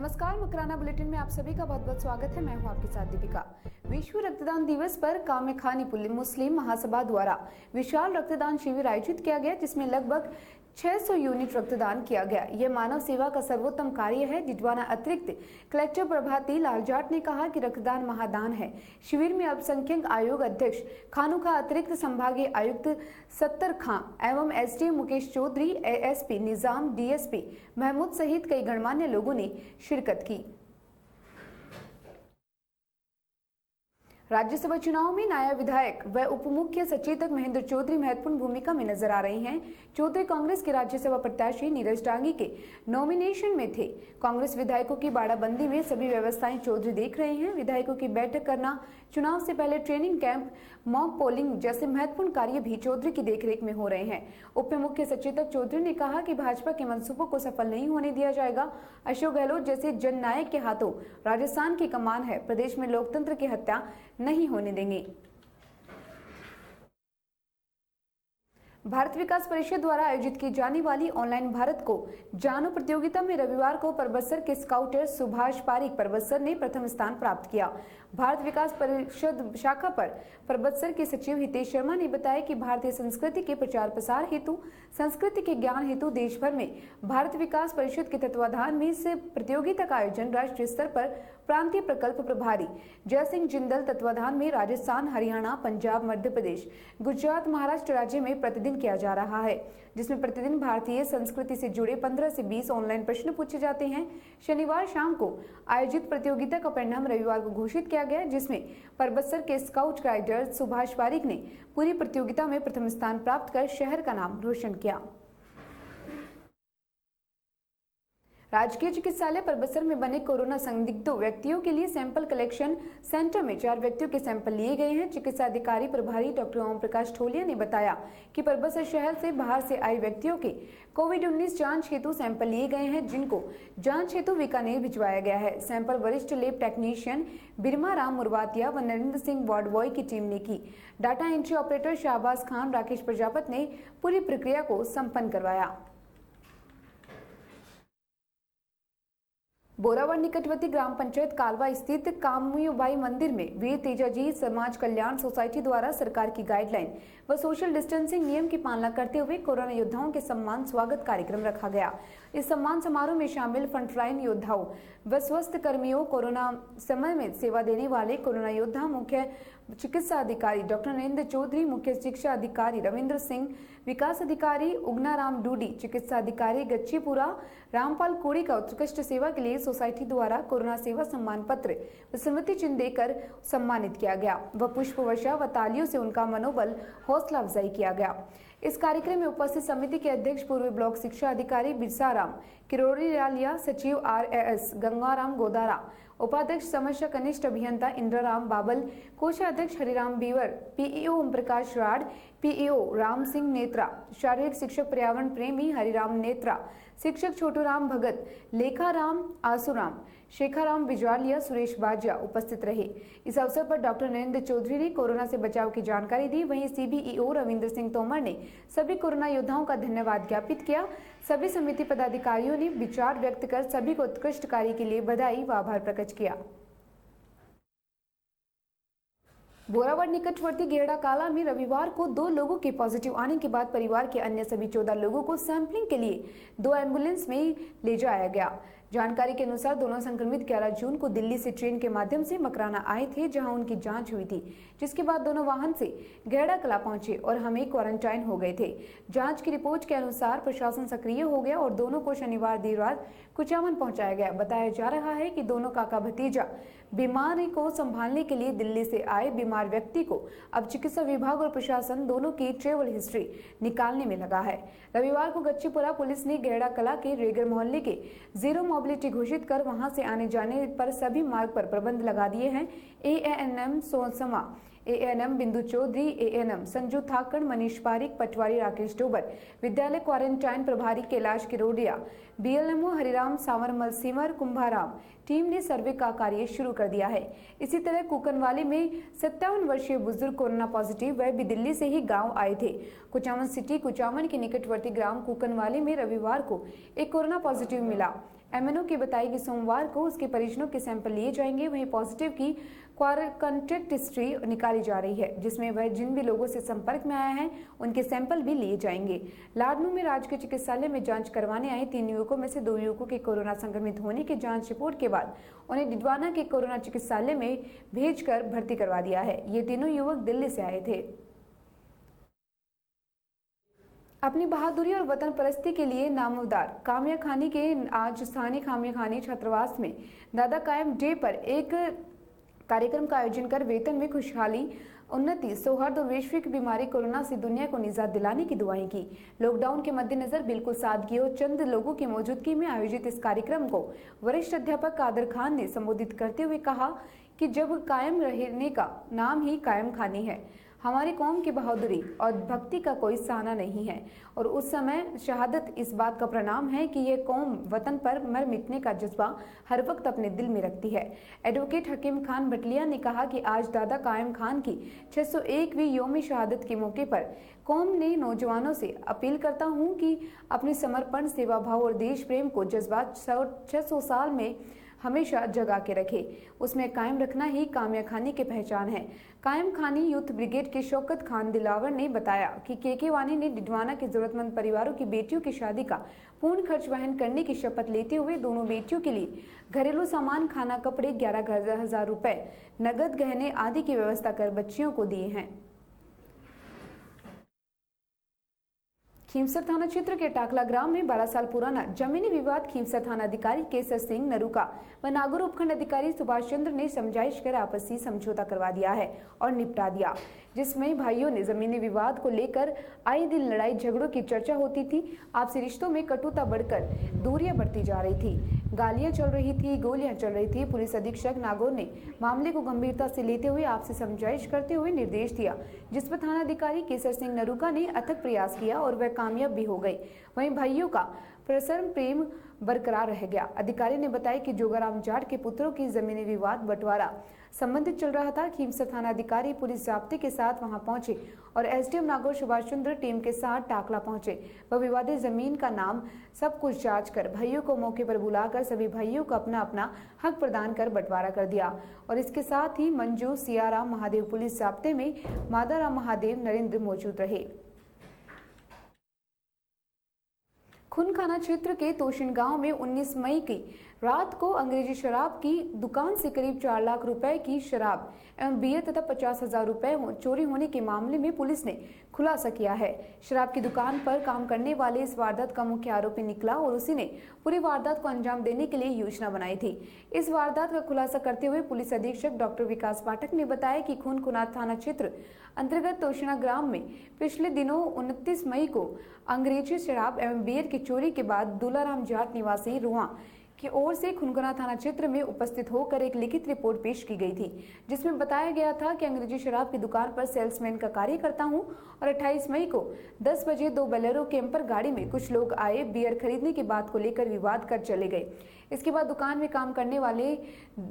नमस्कार, मकराना बुलेटिन में आप सभी का बहुत बहुत स्वागत है। मैं हूं आपके साथ दीपिका। विश्व रक्तदान दिवस पर कामेखानी मुस्लिम महासभा द्वारा विशाल रक्तदान शिविर आयोजित किया गया, जिसमें लगभग 600 यूनिट रक्तदान किया गया। यह मानव सेवा का सर्वोत्तम कार्य है। डिडवाना अतिरिक्त कलेक्टर प्रभाती लाल जाट ने कहा कि रक्तदान महादान है। शिविर में अल्पसंख्यक आयोग अध्यक्ष खानुखा, अतिरिक्त संभागीय आयुक्त सत्तर खां एवं एसडीएम मुकेश चौधरी, एएसपी निजाम, डीएसपी महमूद सहित कई गणमान्य लोगों ने शिरकत की। राज्यसभा चुनाव में नायब विधायक व उप मुख्य सचेतक महेंद्र चौधरी महत्वपूर्ण भूमिका में नजर आ रहे हैं। चौधरी कांग्रेस के राज्यसभा प्रत्याशी नीरज डांगी के नॉमिनेशन में थे। कांग्रेस विधायकों की बाड़ाबंदी में सभी व्यवस्थाएं चौधरी देख रहे हैं। विधायकों की बैठक करना, चुनाव से पहले ट्रेनिंग कैंप, मॉक पोलिंग जैसे महत्वपूर्ण कार्य भी चौधरी की देखरेख में हो रहे हैं। उप मुख्य सचेतक चौधरी ने कहा कि भाजपा के मंसूबों को सफल नहीं होने दिया जाएगा। अशोक गहलोत जैसे जननायक के हाथों राजस्थान की कमान है। प्रदेश में लोकतंत्र की हत्या नहीं होने देंगे। भारत विकास परिषद द्वारा आयोजित की जाने वाली ऑनलाइन भारत को जानो प्रतियोगिता में रविवार को परबतसर के स्काउटर सुभाष पारिक परबतसर ने प्रथम स्थान प्राप्त किया। भारत विकास परिषद शाखा पर परबतसर के सचिव हितेश शर्मा ने बताया कि भारतीय संस्कृति के प्रचार प्रसार हेतु, संस्कृति के ज्ञान हेतु देश भर में भारत विकास परिषद के तत्वाधान में इस प्रतियोगिता का आयोजन राष्ट्रीय स्तर पर प्रांतीय प्रकल्प प्रभारी जय सिंह जिंदल तत्वाधान में राजस्थान, हरियाणा, पंजाब, मध्य प्रदेश, गुजरात, महाराष्ट्र राज्य में प्रतिदिन किया जा रहा है, जिसमें प्रतिदिन भारतीय संस्कृति से जुड़े 15 से 20 ऑनलाइन प्रश्न पूछे जाते हैं। शनिवार शाम को आयोजित प्रतियोगिता का परिणाम रविवार को घोषित किया गया, जिसमें परबतसर के स्काउट गाइडर सुभाष पारिक ने पूरी प्रतियोगिता में प्रथम स्थान प्राप्त कर शहर का नाम रोशन किया। राजकीय चिकित्सालय परबतसर में बने कोरोना संदिग्ध व्यक्तियों के लिए सैंपल कलेक्शन सेंटर में 4 व्यक्तियों के सैंपल लिए गए हैं। चिकित्सा अधिकारी प्रभारी डॉक्टर ओम प्रकाश ठोलिया ने बताया कि परबतसर शहर से बाहर से आए व्यक्तियों के कोविड-19 जांच हेतु सैंपल लिए गए हैं, जिनको जांच हेतु बीकानेर भिजवाया गया है। सैंपल वरिष्ठ लैब टेक्नीशियन बिरमा राम मुरवातिया व नरेंद्र सिंह वार्ड बॉय की टीम ने की। Data entry operator Shahbaz Khan, Rakesh Prajapati ने पूरी प्रक्रिया को संपन्न करवाया। बोरावड़ निकटवर्ती ग्राम पंचायत कालवा स्थित कामयूबाई मंदिर में वीर तेजाजी समाज कल्याण सोसाइटी द्वारा सरकार की गाइडलाइन व सोशल डिस्टेंसिंग नियम की पालना करते हुए कोरोना योद्धाओं के सम्मान स्वागत कार्यक्रम रखा गया। इस सम्मान समारोह में शामिल फ्रंटलाइन योद्धाओं व स्वास्थ्य कर्मियों, कोरोना समय में सेवा देने वाले कोरोना योद्धा, मुख्य चिकित्सा अधिकारी डॉक्टर नरेंद्र चौधरी, मुख्य शिक्षा अधिकारी रविंद्र सिंह, विकास अधिकारी उगनाराम डूडी, चिकित्सा अधिकारी गच्चीपुरा रामपाल कोड़ी का उत्कृष्ट सेवा के लिए सोसाइटी द्वारा कोरोना सेवा सम्मान पत्र व स्मृति चिन्ह देकर सम्मानित किया गया व पुष्प वर्षा व तालियों से उनका मनोबल हौसला अफजाई किया गया। इस कार्यक्रम में उपस्थित समिति के अध्यक्ष पूर्व ब्लॉक शिक्षा अधिकारी बिरसाराम किरोड़ी लालिया, सचिव आरएएस गंगाराम गोदारा, उपाध्यक्ष समस्या कनिष्ठ अभियंता इंद्राराम बाबल, कोषाध्यक्ष Hariram beaver, PEO Om Prakash rod, PEO Ram Singh Netra, शारीरिक शिक्षक पर्यावरण प्रेमी हरिराम नेत्रा, शिक्षक छोटूराम भगत, लेखाराम आसुराम, शेखाराम बिजवालिया, सुरेश बाजिया उपस्थित रहे। इस अवसर पर डॉक्टर नरेंद्र चौधरी ने कोरोना से बचाव की जानकारी दी। वहीं सीबीईओ रविंद्र सिंह तोमर ने सभी कोरोना योद्धाओं का धन्यवाद ज्ञापित किया। सभी समिति पदाधिकारियों ने विचार व्यक्त कर सभी को उत्कृष्ट कार्य के लिए बधाई व आभार प्रकट किया। बोरावड़ निकटवर्ती गेड़ा काला में रविवार को 2 लोगों के पॉजिटिव आने के बाद परिवार के अन्य सभी 14 लोगों को सैंपलिंग के लिए 2 एम्बुलेंस में ले जाया गया। जानकारी के अनुसार दोनों संक्रमित 11 जून को दिल्ली से ट्रेन के माध्यम से मकराना आए थे, जहां उनकी जांच हुई थी, जिसके बाद दोनों वाहन से गेड़ा कला पहुंचे और हमें क्वारंटाइन हो गए थे। जांच की रिपोर्ट के अनुसार प्रशासन सक्रिय हो गया और दोनों को शनिवार देर रात कुचामन पहुंचाया गया। बताया जा रहा है कि दोनों काका भतीजा बीमारी को संभालने के लिए दिल्ली से आए बीमार व्यक्ति को अब चिकित्सा विभाग और प्रशासन दोनों की ट्रेवल हिस्ट्री निकालने में लगा है। रविवार को गच्चीपुरा पुलिस ने गेड़ा कला के रेगर मोहल्ले के जीरो मोबिलिटी घोषित कर वहां से आने जाने पर सभी मार्ग पर प्रतिबंध लगा दिए हैं। एएनएम सोनसमा, एएनएम बिंदु चौधरी, एएनएम संजू थाकड़, मनीष पारिक, पटवारी राकेश डोबर, विद्यालय क्वारंटाइन प्रभारी कैलाश किरोडिया, बीएलएमओ हरिराम सावरमल सिमर कुंभाराम टीम ने सर्वे का कार्य शुरू कर दिया है। इसी तरह कुकनवाली में 57 वर्षीय बुजुर्ग कोरोना पॉजिटिव, वह भी दिल्ली से ही गांव आए थे। कुचामन सिटी कुचामन के निकटवर्ती ग्राम कुकनवाली में रविवार को एक कोरोना पॉजिटिव मिला। एमएनओ के बताया कि सोमवार को उसके परिजनों के सैंपल लिए जाएंगे। वहीं पॉजिटिव की कॉन्टैक्ट हिस्ट्री निकाली जा रही है, जिसमें वह जिन भी लोगों से संपर्क में आया है उनके सैंपल भी लिए जाएंगे। लाडनू में राजकीय चिकित्सालय में जांच करवाने आए 3 युवकों में से 2 युवकों के कोरोना संक्रमित होने की जांच रिपोर्ट के बाद उन्हें डिडवाना के कोरोना चिकित्सालय में भेजकर भर्ती करवा दिया है। ये तीनों युवक दिल्ली से आए थे। अपनी बहादुरी और वतन परस्ती के लिए नामवरदार कामिया खानी के आज स्थानीय कामिया खानी छात्रावास में दादा कायम डे पर एक कार्यक्रम का आयोजन कर वेतन में खुशहाली, उन्नति, सौहार्द और वैश्विक बीमारी कोरोना से दुनिया को निजात दिलाने की दुआएं की। लॉकडाउन के मद्देनजर बिल्कुल सादगी और चंद लोगों की मौजूदगी में आयोजित इस कार्यक्रम को वरिष्ठ अध्यापक कादर खान ने संबोधित करते हुए कहा कि जब कायम रहने का नाम ही कायम खानी है, हमारी कौम की बहादुरी और भक्ति का कोई साना नहीं है और उस समय शहादत इस बात का प्रणाम है कि यह कौम वतन पर मर मिटने का जज्बा हर वक्त अपने दिल में रखती है। एडवोकेट हकीम खान भटलिया ने कहा कि आज दादा कायम खान की 601वीं यौम शहादत के मौके पर कौम ने नौजवानों से अपील करता हूं कि अपने समर्पण, सेवा भाव और देश प्रेम को जज्बात 600 साल में हमेशा जगा के रखे, उसमें कायम रखना ही कामिया खानी की पहचान है। कायम खानी यूथ ब्रिगेड के शौकत खान दिलावर ने बताया कि केके वानी ने डिडवाना के जरूरतमंद परिवारों की बेटियों की शादी का पूर्ण खर्च वहन करने की शपथ लेते हुए दोनों बेटियों के लिए घरेलू सामान, खाना, कपड़े, 11,000 रुपए, नगद गहने आदि की व्यवस्था कर बच्चियों को दिए हैं। खीमसर थाना क्षेत्र के टाकला ग्राम में 12 साल पुराना जमीनी विवाद खीमसर थाना अधिकारी केसर सिंह नरूका व नागौर उपखंड अधिकारी सुभाष चंद्र ने समझाइश कर आपसी समझौता करवा दिया है और निपटा दिया, जिसमें भाइयों ने जमीनी विवाद को लेकर आए दिन लड़ाई झगड़ों की चर्चा होती थी। आपसी रिश्तों में कटुता बढ़कर दूरियां बढ़ती जा रही थी, गालियां चल रही थी, गोलियां चल रही थी। पुलिस अधीक्षक नागौर ने मामले को गंभीरता से लेते हुए आपसी समझाइश करते हुए निर्देश दिया, जिस पर थाना अधिकारी केसर सिंह नरूका ने अथक प्रयास किया और वह कामयाब भी हो गई। वहीं भाइयों का प्रसन्न प्रेम बरकरार रह गया। अधिकारी ने बताया कि जोगाराम जाट के पुत्रों की जमीनी विवाद बंटवारा संबंधित चल रहा था। खीमसर थाना अधिकारी पुलिस जाब्ते के साथ वहां पहुंचे और एसडीएम नागौर सुभाष चंद्र टीम के साथ टाकला पहुंचे। वह विवादित जमीन का नाम सब कुछ जांच कर भाइयों को मौके पर बुलाकर सभी भाइयों को अपना अपना हक प्रदान कर बंटवारा कर दिया और इसके साथ ही मंजू, सियाराम महादेव पुलिस जाब्ते में मादाराम महादेव नरेंद्र मौजूद रहे। खुनखाना क्षेत्र के तोशिन गांव में 19 मई की रात को अंग्रेजी शराब की दुकान से करीब 4 लाख रुपए की शराब एवं बियर तथा 50,000 रुपए चोरी होने के मामले में पुलिस ने खुलासा किया है। शराब की दुकान पर काम करने वाले इस वारदात का मुख्य आरोपी निकला और उसी ने पूरी वारदात को अंजाम देने के लिए योजना बनाई थी। इस वारदात का खुलासा करते हुए पुलिस अधीक्षक डॉक्टर विकास पाठक ने बताया कि खुनखुना थाना क्षेत्र अंतर्गत तोशिना ग्राम में पिछले दिनों 29 मई को अंग्रेजी शराब एवं बियर की चोरी के बाद दुलाराम जाट निवासी रुआ की ओर से खुनखुना थाना क्षेत्र में उपस्थित होकर एक लिखित रिपोर्ट पेश की गई थी, जिसमें बताया गया था कि अंग्रेजी शराब की दुकान पर सेल्समैन का कार्य करता हूं और 28 मई को 10 बजे 2 बोलेरो कैंपर गाड़ी में कुछ लोग आए, बियर खरीदने की बात को लेकर विवाद कर चले गए। इसके बाद दुकान में काम करने वाले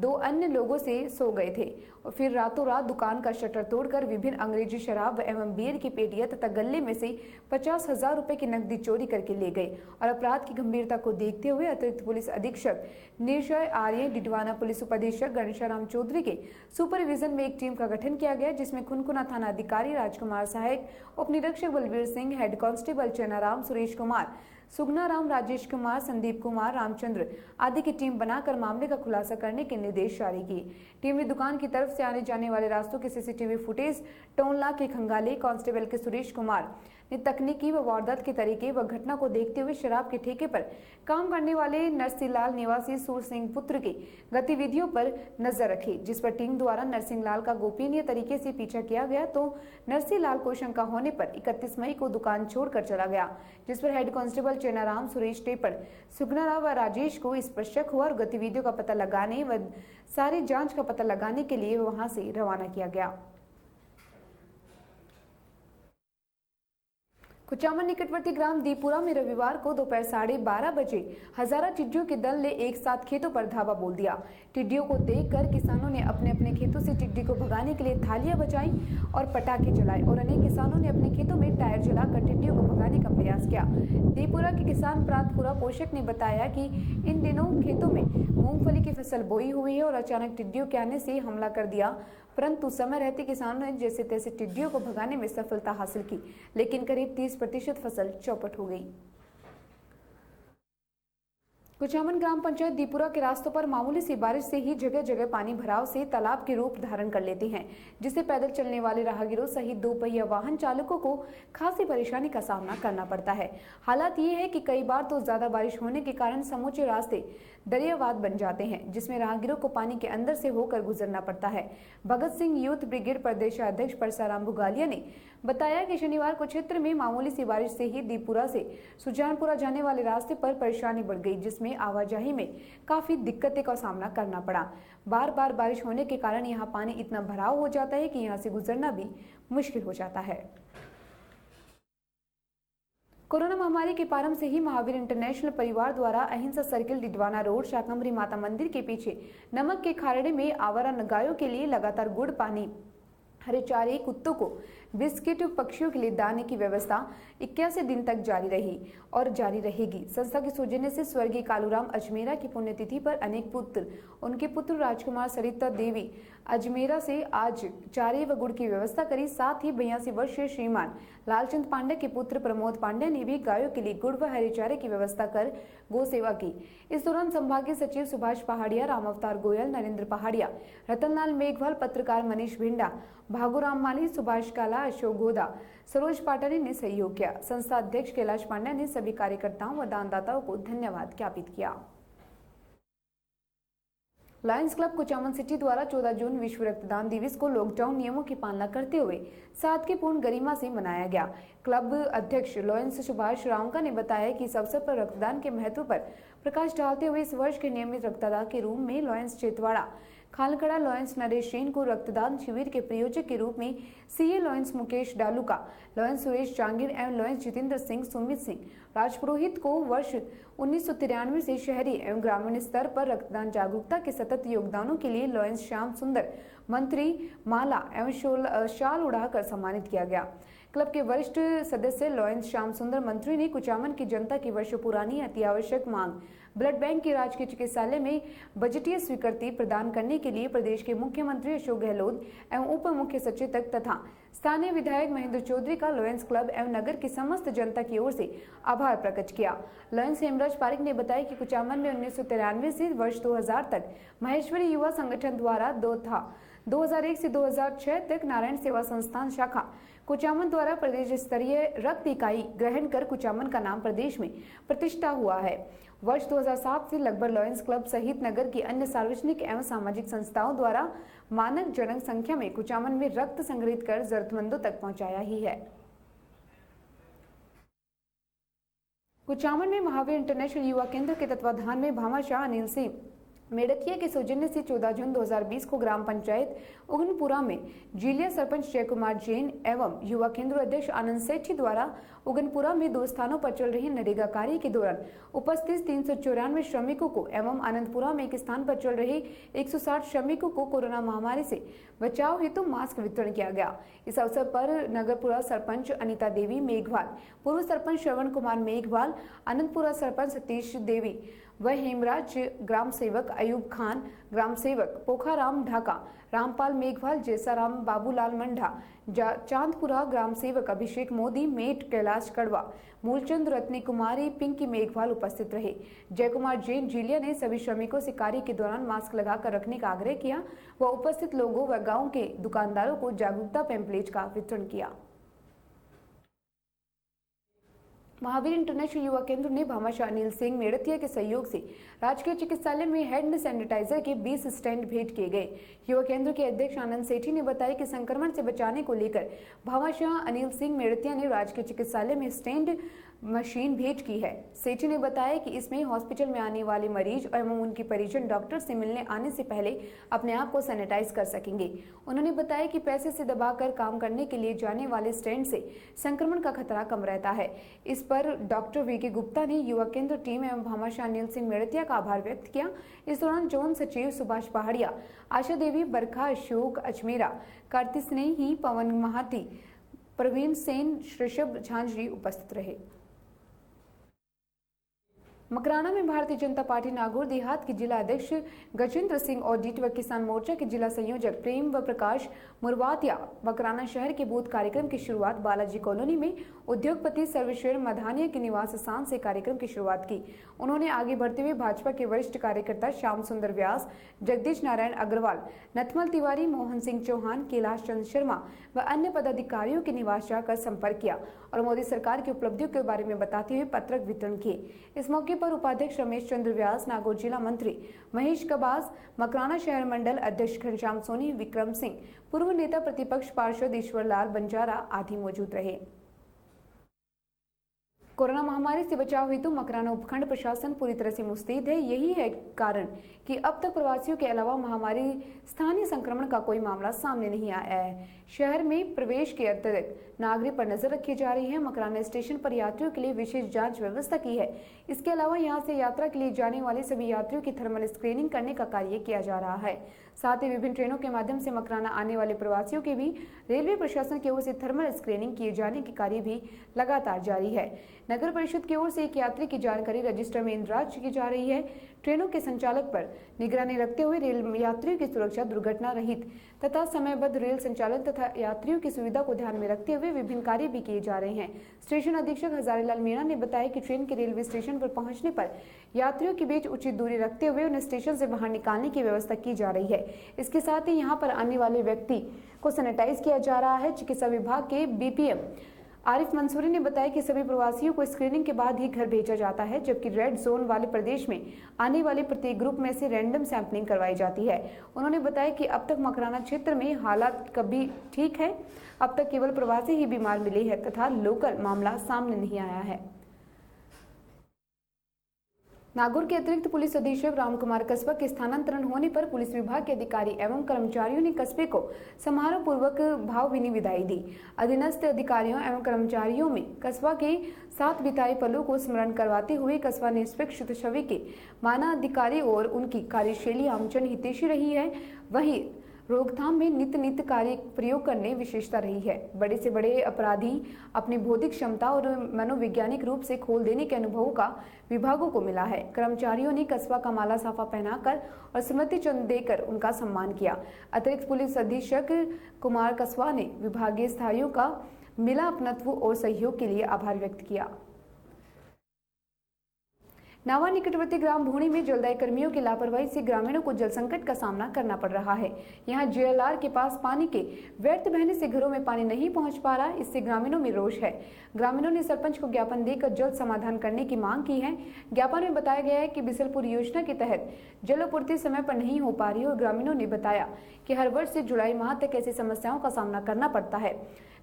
2 अन्य लोगों से सो गए थे और फिर रातों रात दुकान का शटर तोड़कर विभिन्न अंग्रेजी शराब एवं बियर की पेटियां तथा गले में से 50,000 रुपए की नकदी चोरी करके ले गए और अपराध की गंभीरता को देखते हुए अतिरिक्त पुलिस अधीक्षक निर्जय आर्य, डिडवाना पुलिस उपाधीक्षक गणेशाराम चौधरी के सुपरविजन में एक टीम का गठन किया गया, जिसमें खुनखुना थाना अधिकारी राजकुमार सहायक, उप निरीक्षक बलबीर सिंह, हेड कांस्टेबल चेनाराम, सुरेश कुमार, सुगनाराम, राजेश कुमार, संदीप कुमार, रामचंद्र आदि की टीम बनाकर मामले का खुलासा करने के निर्देश जारी किए। टीम ने दुकान की तरफ से आने जाने वाले रास्तों के सीसीटीवी फुटेज, टोनला के खंगाले, कांस्टेबल के सुरेश कुमार ने तकनीकी व वारदात के तरीके व घटना को देखते हुए शराब के ठेके पर काम करने वाले नरसिंह निवासी सूर सिंह पुत्र की गतिविधियों पर नजर रखी, जिस पर टीम द्वारा नरसिंह लाल का गोपनीय तरीके से पीछा किया गया तो नरसिंह लाल को शंका होने पर 31 मई को दुकान छोड़कर चला गया, जिस पर हेड कांस्टेबल चेनाराम, सुरेश टेपड़, सुगनाराम व राजेश को इस पर शक हुआ और गतिविधियों का पता लगाने व सारी जांच का पता लगाने के लिए वहां से रवाना किया गया। कुचामन निकटवर्ती ग्राम दीपुरा में रविवार को दोपहर 12:30 बजे हजारा टिड्डियों के दल ने एक साथ खेतों पर धावा बोल दिया। टिड्डियों को देखकर किसानों ने अपने अपने खेतों से टिड्डी को भगाने के लिए थालियां बजाई और पटाखे जलाए और अनेक किसानों ने अपने खेतों में टायर जलाकर टिड्डियों को भगाने का प्रयास किया। दीपुरा के किसान प्रातपुरा पोषक ने बताया कि इन दिनों खेतों में मूंगफली की फसल बोई हुई है और अचानक टिड्डियों के आने से हमला कर दिया, परंतु समय रहते किसानों ने जैसे तैसे टिड्डियों को भगाने में सफलता हासिल की, लेकिन करीब 30% फसल चौपट हो गई। कुचामन ग्राम पंचायत दीपुरा के रास्तों पर मामूली सी बारिश से ही जगह जगह पानी भराव से तालाब के रूप धारण कर लेते हैं, जिससे पैदल चलने वाले राहगीरों सहित 2 पहिया वाहन चालकों को खासी परेशानी का सामना करना पड़ता है। हालात ये है कि कई बार तो ज्यादा बारिश होने के कारण समूचे रास्ते दरियावाद बन जाते हैं, जिसमें राहगीरों को पानी के अंदर से होकर गुजरना पड़ता है। भगत सिंह यूथ ब्रिगेड प्रदेशाध्यक्ष परसाराम भुगालिया ने बताया कि शनिवार को क्षेत्र में मामूली सी बारिश से ही दीपुरा से सुजानपुरा जाने वाले रास्ते पर परेशानी बढ़ गई, जिसमें आवाजाही में काफी दिक्कतें का सामना करना पड़ा। बार बार बारिश होने के कारण यहाँ पानी इतना भराव हो जाता है कि यहाँ से गुजरना भी मुश्किल हो जाता है। कोरोना महामारी के प्रारंभ से ही महावीर इंटरनेशनल परिवार द्वारा अहिंसा सर्किल डिडवाना रोड शाकंभरी माता मंदिर के पीछे नमक के खाड़े में आवारा गायों के लिए लगातार गुड़, पानी, हरे चारे, कुत्तों को बिस्किट, पक्षियों के लिए दाने की व्यवस्था 81 दिन तक जारी रही और जारी रहेगी। संस्था के सौजन्य से स्वर्गीय कालूराम अजमेरा की पुण्यतिथि पर अनेक पुत्र, उनके पुत्र राजकुमार सरिता देवी अजमेरा से आज चारे व गुड़ की व्यवस्था करी। साथ ही 82 वर्षीय श्रीमान लालचंद पांडे के पुत्र प्रमोद पांडे ने भी गायों के लिए गुड़ व हरे चारे की व्यवस्था कर गौ सेवा की। इस दौरान संभागीय सचिव सुभाष पहाड़िया, राम अवतार गोयल, नरेंद्र पहाड़िया, रतनलाल मेघवाल, पत्रकार मनीष भिंडा, भागुराम माली, सुभाष काला, अशोक गोदा, सरोज पाटरी ने सहयोग किया। संस्था अध्यक्ष कैलाश पांड्या ने सभी कार्यकर्ताओं व दानदाताओं को धन्यवाद ज्ञापित किया। लायंस क्लब कुचामन सिटी द्वारा 14 जून विश्व रक्तदान दिवस को लॉकडाउन नियमों की पालना करते हुए सादगीपूर्ण गरिमा से मनाया गया। क्लब अध्यक्ष लॉयंस सुभाष रावका ने बताया कि इस अवसर पर रक्तदान के महत्व पर प्रकाश डालते हुए इस वर्ष के नियमित रक्तदाता के रूप में लॉयंस चेतवाड़ा खालखड़ा लॉयंस नरेश जैन को रक्तदान शिविर के प्रायोजक के रूप में CA Lions Mukesh Daluka, Lions Suresh Jangir एवं लॉयंस जितेंद्र सिंह, सुमित सिंह राजपुरोहित को वर्ष 1993 से शहरी एवं ग्रामीण स्तर पर रक्तदान जागरूकता के सतत योगदानों के लिए लॉयंस श्याम सुंदर मंत्री माला एवं शाल उड़ाकर सम्मानित किया गया। क्लब के वरिष्ठ सदस्य लॉयंस श्याम सुंदर मंत्री ने कुचामन की जनता की वर्षों पुरानी अति आवश्यक मांग ब्लड बैंक की राजकीय चिकित्सालय में बजटीय स्वीकृति प्रदान करने के लिए प्रदेश के मुख्यमंत्री अशोक गहलोत एवं उप मुख्य सचेतक तथा स्थानीय विधायक महेंद्र चौधरी का लॉयंस क्लब एवं नगर की समस्त जनता की ओर से आभार प्रकट किया। लॉयंस हेमराज पारिक ने बताया कि कुचामन में 1993 से वर्ष 2000 तक महेश्वरी युवा संगठन द्वारा 2001 से 2006 तक नारायण सेवा संस्थान शाखा कुचामन द्वारा प्रदेश स्तरीय रक्त इकाई ग्रहण कर कुचामन का नाम प्रदेश में प्रतिष्ठा हुआ है। वर्ष 2007 से लगभग लॉयंस क्लब सहित नगर की अन्य सार्वजनिक एवं सामाजिक संस्थाओं द्वारा मानक जनक संख्या में कुचामन में रक्त संग्रहित कर जरूरतमंदों तक पहुंचाया ही है। कुचामन में महावीर इंटरनेशनल युवा केंद्र के तत्वाधान में भामाशाह अनिल सिंह मेड़किया के सौजन्य से 14 जून 2020 को ग्राम पंचायत उगनपुरा में जिला सरपंच जय कुमार जैन एवं युवा केंद्र अध्यक्ष आनंद सेठी द्वारा उगनपुरा में 2 स्थानों पर चल रही नरेगा कार्य के दौरान उपस्थित 394 श्रमिकों को एवं आनंदपुरा में एक स्थान पर चल रहे 160 श्रमिकों को कोरोना महामारी से बचाव हेतु मास्क वितरण किया गया। इस अवसर पर नगरपुरा सरपंच अनिता देवी मेघवाल, पूर्व सरपंच श्रवण कुमार मेघवाल, आनंदपुरा सरपंच सतीश देवी व हेमराज, ग्राम सेवक अयूब खान, ग्राम सेवक पोखाराम ढाका, रामपाल मेघवाल, जैसाराम बाबूलाल मंडा, चांदपुरा ग्राम सेवक अभिषेक मोदी, मेट कैलाश कड़वा, मूलचंद रत्नी कुमारी, पिंकी मेघवाल उपस्थित रहे। जय कुमार जैन जिलिया ने सभी श्रमिकों से कार्य के दौरान मास्क लगाकर रखने का आग्रह किया व उपस्थित लोगों व गांव के दुकानदारों को जागरूकता पैम्पलेट का वितरण किया। महावीर इंटरनेशनल युवा केंद्र ने भामाशाह अनिल सिंह मेड़तिया के सहयोग से राजकीय चिकित्सालय में हैंड सैनिटाइजर के 20 स्टैंड भेंट किए गए। युवा केंद्र के अध्यक्ष आनंद सेठी ने बताया कि संक्रमण से बचाने को लेकर भामाशाह अनिल सिंह मेड़तिया ने राजकीय चिकित्सालय में स्टैंड मशीन भेंट की है। सेठी ने बताया कि इसमें हॉस्पिटल में आने वाले मरीज एवं उनके परिजन डॉक्टर से मिलने आने से पहले अपने आप को सैनिटाइज कर सकेंगे। उन्होंने बताया कि पैसे से दबाकर काम करने के लिए जाने वाले स्टैंड से संक्रमण का खतरा कम रहता है। इस पर डॉक्टर वीके गुप्ता ने युवा केंद्र टीम एवं भामाशाह अनिल सिंह मेड़तिया का आभार व्यक्त किया। इस दौरान जोन सचिव सुभाष पहाड़िया, आशा देवी, बरखा, अशोक अजमेरा, कार्तिक स्नेही, पवन महाती, प्रवीण सेन, ऋषभ झांझरी उपस्थित रहे। मकराना में भारतीय जनता पार्टी नागौर देहात के जिला अध्यक्ष गजेंद्र सिंह और डीटवा किसान मोर्चा के जिला संयोजक प्रेम व प्रकाश मुरवातिया मकराना शहर के बूथ कार्यक्रम की शुरुआत बालाजी कॉलोनी में उद्योगपति सर्वेश्वर मधानिया के निवास स्थान से कार्यक्रम की शुरुआत की। उन्होंने आगे बढ़ते हुए भाजपा के वरिष्ठ कार्यकर्ता श्याम सुंदर व्यास, जगदीश नारायण अग्रवाल, नथमल तिवारी, मोहन सिंह चौहान, कैलाश चंद्र शर्मा व अन्य पदाधिकारियों के निवास जाकर संपर्क किया और मोदी सरकार की उपलब्धियों के बारे में बताते हुए पत्रक वितरण किए। इस मौके पर उपाध्यक्ष रमेश चंद्र व्यास, नागौर जिला मंत्री महेश कबास, मकराना शहर मंडल अध्यक्ष घनश्याम सोनी, विक्रम सिंह, पूर्व नेता प्रतिपक्ष पार्षद ईश्वर लाल बंजारा आदि मौजूद रहे। कोरोना महामारी से बचाव हेतु मकराना उपखंड प्रशासन पूरी तरह से मुस्तैद है। यही है कारण कि अब तक प्रवासियों के अलावा महामारी स्थानीय संक्रमण का कोई मामला सामने नहीं आया है। शहर में प्रवेश के अतिरिक्त नागरिक पर नजर रखी जा रही है। मकराना स्टेशन पर यात्रियों के लिए विशेष जांच व्यवस्था की है। इसके अलावा यहां से यात्रा के लिए जाने वाले सभी यात्रियों की थर्मल स्क्रीनिंग करने का कार्य किया जा रहा है। साथ ही विभिन्न ट्रेनों के माध्यम से मकराना आने वाले प्रवासियों के भी रेलवे प्रशासन की ओर से थर्मल स्क्रीनिंग किए जाने के कार्य भी लगातार जारी है। नगर परिषद की ओर से एक यात्री की जानकारी रजिस्टर में इंदराज की जा रही है। ट्रेनों के संचालक पर निगरानी रखते हुए रेल यात्रियों की सुरक्षा, दुर्घटना रहित तथा समयबद्ध रेल संचालन तथा यात्रियों की सुविधा को ध्यान में रखते हुए विभिन्न कार्य भी किए जा रहे हैं। स्टेशन अधीक्षक हजारीलाल मीणा ने बताया कि ट्रेन के रेलवे स्टेशन पर पहुंचने पर यात्रियों के बीच उचित दूरी रखते हुए उन्हें स्टेशन से बाहर निकालने की व्यवस्था की जा रही है। इसके साथ ही यहाँ पर आने वाले व्यक्ति को सैनिटाइज किया जा रहा है। चिकित्सा विभाग के बीपीएम आरिफ मंसूरी ने बताया कि सभी प्रवासियों को स्क्रीनिंग के बाद ही घर भेजा जाता है, जबकि रेड जोन वाले प्रदेश में आने वाले प्रत्येक ग्रुप में से रैंडम सैंपलिंग करवाई जाती है। उन्होंने बताया कि अब तक मकराना क्षेत्र में हालात कभी ठीक है। अब तक केवल प्रवासी ही बीमार मिले हैं तथा लोकल मामला सामने नहीं आया है। नागौर के अतिरिक्त पुलिस अधीक्षक रामकुमार कस्बा के स्थानांतरण होने पर पुलिस विभाग के अधिकारी एवं कर्मचारियों ने कस्बे को समारोह पूर्वक भावभीनी विदाई दी। अधीनस्थ अधिकारियों एवं कर्मचारियों में कस्बा के साथ बिताए पलों को स्मरण करवाते हुए कस्बा निष्पक्ष छवि के मानवाधिकारी और उनकी कार्यशैली आमजन हितैषी रही है। वहीं रोकथाम में नित्य कार्य प्रयोग करने विशेषता रही है। बड़े से बड़े अपराधी अपनी बौद्धिक क्षमता और मनोवैज्ञानिक रूप से खोल देने के अनुभवों का विभागों को मिला है। कर्मचारियों ने कस्बा का माला साफा पहनाकर और स्मृति चिन्ह देकर उनका सम्मान किया। अतिरिक्त पुलिस अधीक्षक कुमार कस्बा ने विभागीय स्थायियों का मिला अपनत्व और सहयोग के लिए आभार व्यक्त किया। नावा निकटवर्ती ग्राम भूणी में जलदाय कर्मियों की लापरवाही से ग्रामीणों को जल संकट का सामना करना पड़ रहा है। यहां जेएलआर के पास पानी के व्यर्थ बहने से घरों में पानी नहीं पहुंच पा रहा, इससे ग्रामीणों में रोष है। ग्रामीणों ने सरपंच को ज्ञापन देकर जल्द समाधान करने की मांग की है। ज्ञापन में बताया गया है कि बिसलपुर योजना के तहत जल आपूर्ति समय पर नहीं हो पा रही और ग्रामीणों ने बताया कि हर वर्ष से जुलाई माह तक ऐसी समस्याओं का सामना करना पड़ता है।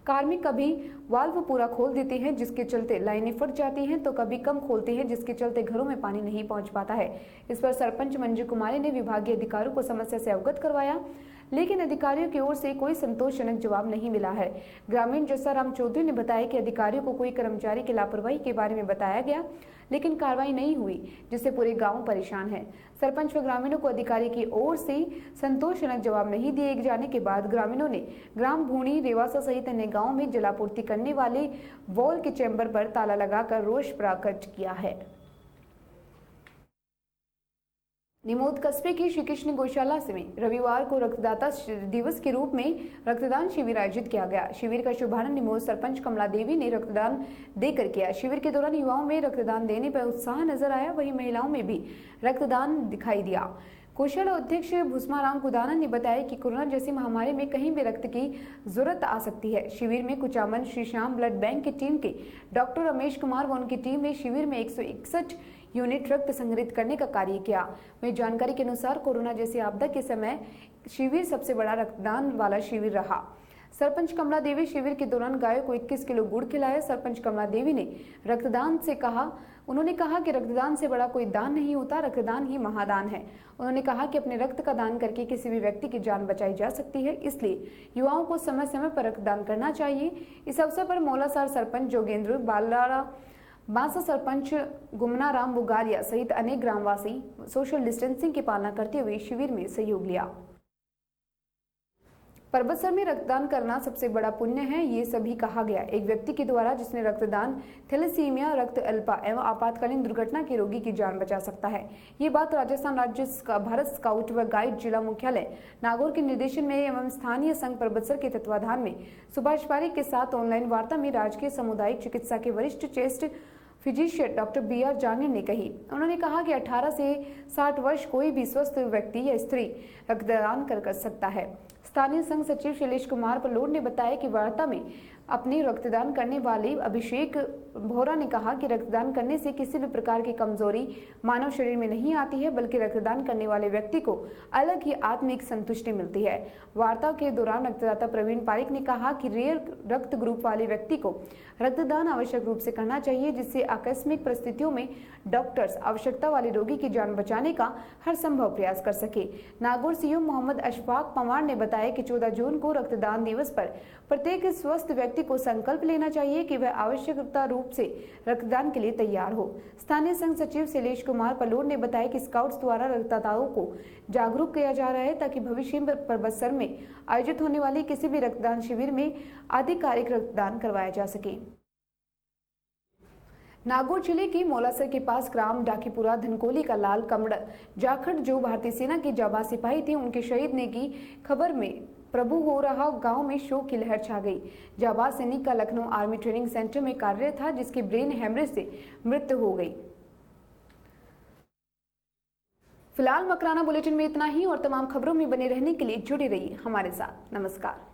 कार्मिक कभी वाल्व पूरा खोल देते हैं जिसके चलते लाइनें फट जाती हैं, तो कभी कम खोलते हैं जिसके चलते घरों में पानी नहीं पहुंच पाता है। इस पर सरपंच मंजू कुमारी ने विभागीय अधिकारियों को समस्या से अवगत करवाया, लेकिन अधिकारियों की ओर से कोई संतोषजनक जवाब नहीं मिला है। ग्रामीण जस्साराम चौधरी ने बताया कि अधिकारियों को कोई कर्मचारी की लापरवाही के बारे में बताया गया, लेकिन कार्रवाई नहीं हुई, जिससे पूरे गांव परेशान है। सरपंच व ग्रामीणों को अधिकारी की ओर से संतोषजनक जवाब नहीं दिए जाने के बाद ग्रामीणों ने ग्राम भूणी, रेवासा सहित अन्य गांवों में जलापूर्ति करने वाले वॉल के चैम्बर पर ताला लगाकर रोष प्रकट किया है। निमोद कस्बे की श्री कृष्ण गौशाला में रविवार को रक्तदाता दिवस के रूप में रक्तदान शिविर आयोजित किया गया। शिविर का शुभारंभ निमोद सरपंच कमला देवी ने रक्तदान देकर किया। शिविर के दौरान युवाओं में रक्तदान देने पर उत्साह नजर आया, वहीं महिलाओं में भी रक्तदान दिखाई दिया। कोषाला अध्यक्ष भूस्माराम कुदाना ने बताया कि कोरोना जैसी महामारी में कहीं भी रक्त की जरूरत आ सकती है। शिविर में कुचामन श्री श्याम ब्लड बैंक की टीम के डॉक्टर रमेश कुमार व उनकी टीम ने शिविर में 161 यूनिट रक्त संग्रहित करने का कार्य किया। वहीं जानकारी के अनुसार कोरोना जैसी आपदा के समय शिविर सबसे बड़ा रक्तदान वाला शिविर रहा। सरपंच कमला देवी शिविर के दौरान गायों को 21 किलो गुड़ खिलाया। सरपंच कमला देवी ने रक्तदान से कहा, उन्होंने कहा कि रक्तदान से बड़ा कोई दान नहीं होता, रक्तदान ही महादान है। उन्होंने कहा कि अपने रक्त का दान करके किसी भी व्यक्ति की जान बचाई जा सकती है, इसलिए युवाओं को समय समय पर रक्तदान करना चाहिए। इस अवसर पर मौलासार सरपंच जोगेंद्र बालारा, बांसा सरपंच गुमनाराम बुगारिया सहित अनेक ग्रामवासी सोशल डिस्टेंसिंग की पालना करते हुए शिविर में सहयोग लिया। पर्वतसर में रक्तदान करना सबसे बड़ा पुण्य है, ये सभी कहा गया। एक व्यक्ति के द्वारा जिसने रक्तदान थैलेसीमिया, रक्त अल्पा एवं आपातकालीन दुर्घटना के रोगी की जान बचा सकता है। ये बात राजस्थान राज्य भारत स्काउट व गाइड जिला मुख्यालय नागौर के निर्देशन में एवं स्थानीय संघ पर्वतसर के तत्वाधान में सुभाष पारिक के साथ ऑनलाइन वार्ता में राजकीय सामुदायिक चिकित्सा के वरिष्ठ चेस्ट फिजिशियन डॉक्टर BR जानी ने कही। उन्होंने कहा कि 18 से 60 वर्ष कोई भी स्वस्थ व्यक्ति या स्त्री रक्तदान कर सकता है। स्थानीय संघ सचिव शैलेश कुमार पलोड ने बताया कि वार्ता में अपने रक्तदान करने वाले अभिषेक भोरा ने कहा कि रक्तदान करने से किसी भी प्रकार की कमजोरी मानव शरीर में नहीं आती है, बल्कि रक्तदान करने वाले व्यक्ति को अलग ही आत्मिक संतुष्टि मिलती है। वार्ता के दौरान रक्तदाता प्रवीण पारिक ने कहा कि रेयर रक्त ग्रुप वाले व्यक्ति को रक्तदान आवश्यक रूप से करना चाहिए, जिससे आकस्मिक परिस्थितियों में डॉक्टर्स आवश्यकता वाले रोगी की जान बचाने का हर संभव प्रयास कर सके। नागौर सीओ मोहम्मद अशफाक पवार ने बताया कि 14 जून को रक्तदान दिवस पर प्रत्येक स्वस्थ व्यक्ति को संकल्प लेना चाहिए कि वह आवश्यकता रूप से रक्तदान के लिए तैयार हो। स्थानीय संघ सचिव शैलेश कुमार पलोड ने बताया कि स्काउट्स द्वारा रक्तदाताओं को जागरूक किया जा रहा है, ताकि भविष्य में पर्वतसर में आयोजित होने वाले किसी भी रक्तदान शिविर में आधिकारिक रक्तदान करवाया जा सके। नागौर जिले के मौलासर के पास ग्राम डाकीपुरा धनकोली का लाल कमड़ जाखड़ जो भारतीय सेना के जाबाज सिपाही थे, उनके शहीद होने की खबर में प्रभु हो रहा गांव में शोक की लहर छा गई। जाबाज सैनिक का लखनऊ आर्मी ट्रेनिंग सेंटर में कार्यरत था, जिसकी ब्रेन हेमरेज से मृत्यु हो गई। फिलहाल मकराना बुलेटिन में इतना ही और तमाम खबरों में बने रहने के लिए जुड़े रहिए हमारे साथ। नमस्कार।